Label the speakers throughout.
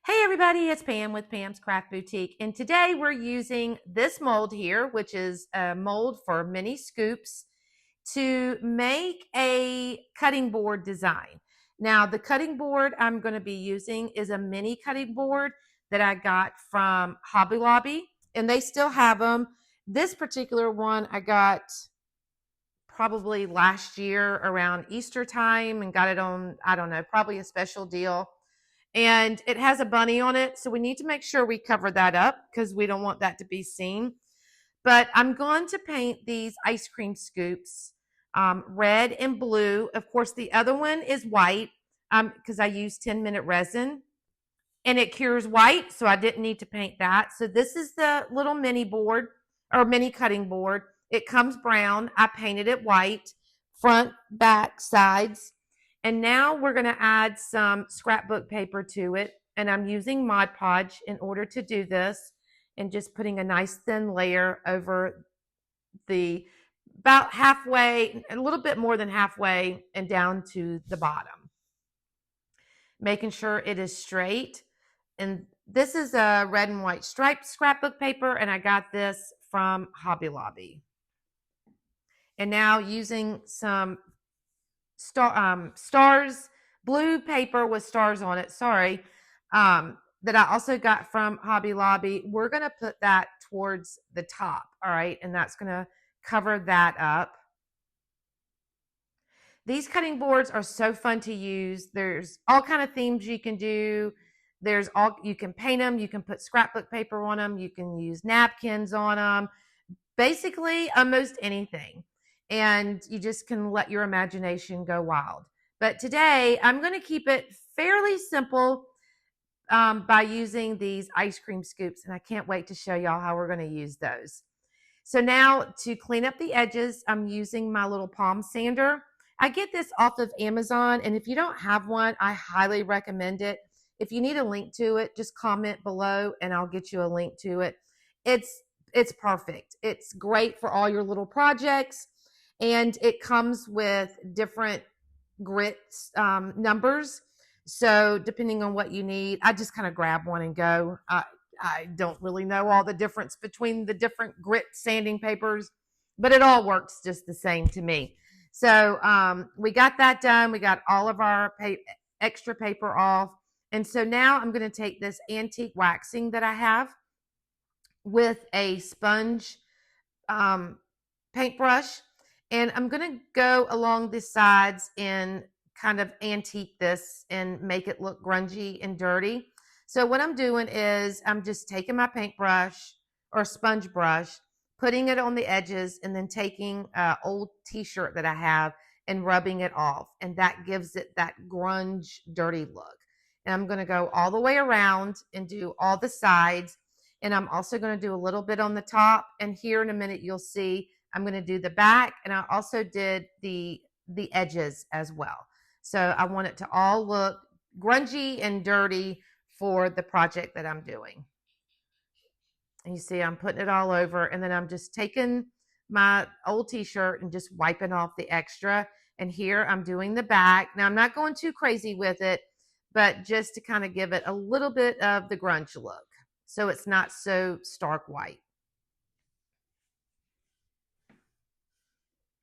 Speaker 1: Hey everybody, it's Pam with Pam's Craft Boutique, and today we're using this mold here, which is a mold for mini scoops, to make a cutting board design. Now, the cutting board I'm going to be using is a mini cutting board that I got from Hobby Lobby, and they still have them. This particular one I got probably last year around Easter time and got it on, I don't know, probably a special deal. And it has a bunny on it, so we need to make sure we cover that up because we don't want that to be seen. But I'm going to paint these ice cream scoops red and blue. Of course, the other one is white because I use 10-minute resin and it cures white, so I didn't need to paint that. So this is the little mini board or mini cutting board. It comes brown. I painted it white, front, back, sides. And now we're going to add some scrapbook paper to it. And I'm using Mod Podge in order to do this and just putting a nice thin layer over the about halfway, a little bit more than halfway and down to the bottom. Making sure it is straight. And this is a red and white striped scrapbook paper, and I got this from Hobby Lobby. And now using some stars, blue paper with stars on it, sorry, that I also got from Hobby Lobby. We're going to put that towards the top, all right? And that's going to cover that up. These cutting boards are so fun to use. There's all kind of themes you can do. You can paint them, you can put scrapbook paper on them, you can use napkins on them, basically almost anything. And you just can let your imagination go wild. But today I'm going to keep it fairly simple by using these ice cream scoops, and I can't wait to show y'all how we're going to use those. So now to clean up the edges, I'm using my little palm sander. I get this off of Amazon, and if you don't have one, I highly recommend it. If you need a link to it, just comment below and I'll get you a link to it. It's perfect. It's great for all your little projects, and it comes with different grit numbers. So depending on what you need, I just kind of grab one and go. I don't really know all the difference between the different grit sanding papers, but it all works just the same to me. So we got that done. We got all of our extra paper off. And so now I'm going to take this antique waxing that I have with a sponge paintbrush, and I'm going to go along the sides and kind of antique this and make it look grungy and dirty. So what I'm doing is I'm just taking my paintbrush or sponge brush, putting it on the edges, and then taking an old t-shirt that I have and rubbing it off. And that gives it that grunge, dirty look. And I'm going to go all the way around and do all the sides. And I'm also going to do a little bit on the top. And here in a minute, you'll see I'm going to do the back. And I also did the edges as well. So I want it to all look grungy and dirty for the project that I'm doing. And you see I'm putting it all over. And then I'm just taking my old t-shirt and just wiping off the extra. And here I'm doing the back. Now I'm not going too crazy with it, but just to kind of give it a little bit of the grunge look so it's not so stark white.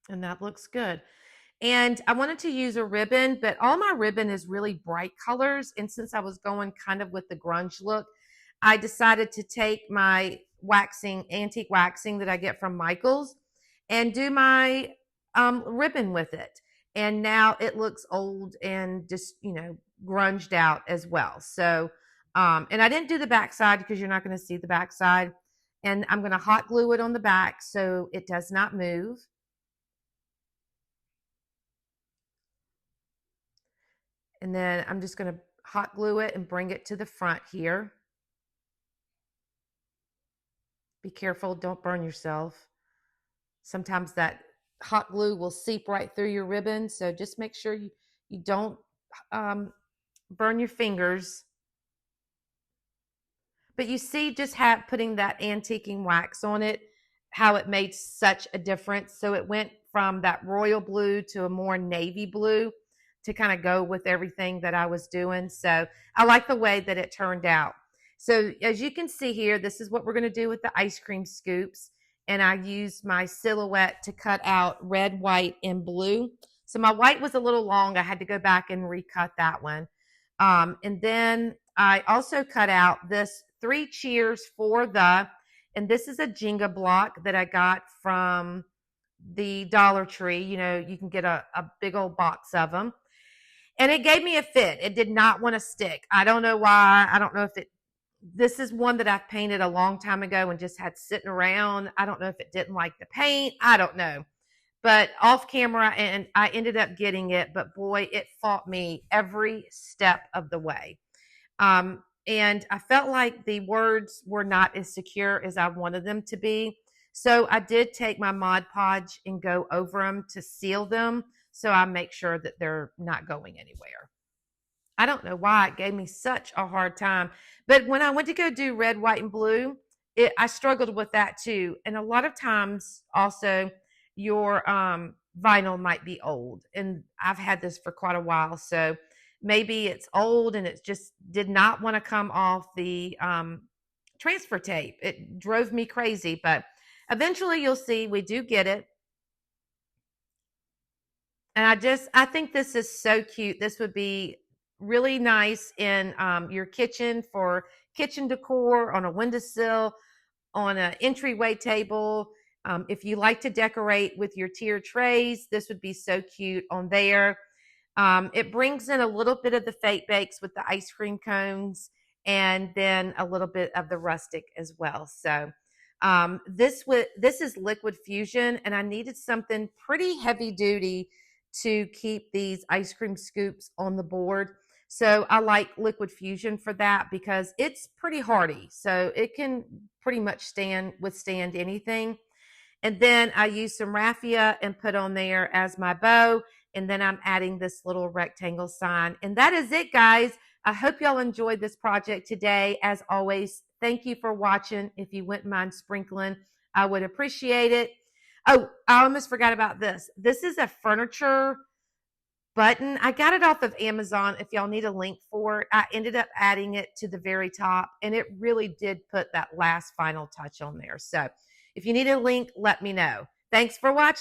Speaker 1: And that looks good. And I wanted to use a ribbon, but all my ribbon is really bright colors. And since I was going kind of with the grunge look, I decided to take my antique waxing that I get from Michael's and do my ribbon with it. And now it looks old and just, grunged out as well. So, and I didn't do the backside because you're not going to see the backside. And I'm going to hot glue it on the back so it does not move. And then I'm just going to hot glue it and bring it to the front here. Be careful, don't burn yourself. Sometimes that hot glue will seep right through your ribbon, so just make sure you don't burn your fingers. But you see just putting that antiquing wax on it, how it made such a difference. So it went from that royal blue to a more navy blue to kind of go with everything that I was doing. So I like the way that it turned out. So as you can see here, this is what we're going to do with the ice cream scoops. And I used my silhouette to cut out red, white, and blue. So my white was a little long. I had to go back and recut that one. And then I also cut out this 3 cheers for the, and this is a Jenga block that I got from the Dollar Tree. You know, you can get a big old box of them. And it gave me a fit. It did not want to stick. I don't know why. I don't know if it, this is one that I've painted a long time ago and just had sitting around. I don't know if it didn't like the paint. I don't know. But off camera, and I ended up getting it. But boy, it fought me every step of the way. And I felt like the words were not as secure as I wanted them to be. So I did take my Mod Podge and go over them to seal them, so I make sure that they're not going anywhere. I don't know why it gave me such a hard time. But when I went to go do red, white, and blue, I struggled with that too. And a lot of times also your vinyl might be old. And I've had this for quite a while. So maybe it's old and it just did not want to come off the transfer tape. It drove me crazy. But eventually you'll see we do get it. And I think this is so cute. This would be really nice in your kitchen for kitchen decor, on a windowsill, on an entryway table. If you like to decorate with your tier trays, this would be so cute on there. It brings in a little bit of the fake bakes with the ice cream cones, and then a little bit of the rustic as well. So this is liquid fusion, and I needed something pretty heavy duty to keep these ice cream scoops on the board. So I like liquid fusion for that because it's pretty hardy. So it can pretty much withstand anything. And then I use some raffia and put on there as my bow. And then I'm adding this little rectangle sign. And that is it, guys. I hope y'all enjoyed this project today. As always, thank you for watching. If you wouldn't mind sprinkling, I would appreciate it. Oh, I almost forgot about this. This is a furniture button. I got it off of Amazon. If y'all need a link for it, I ended up adding it to the very top, and it really did put that last final touch on there. So if you need a link, let me know. Thanks for watching.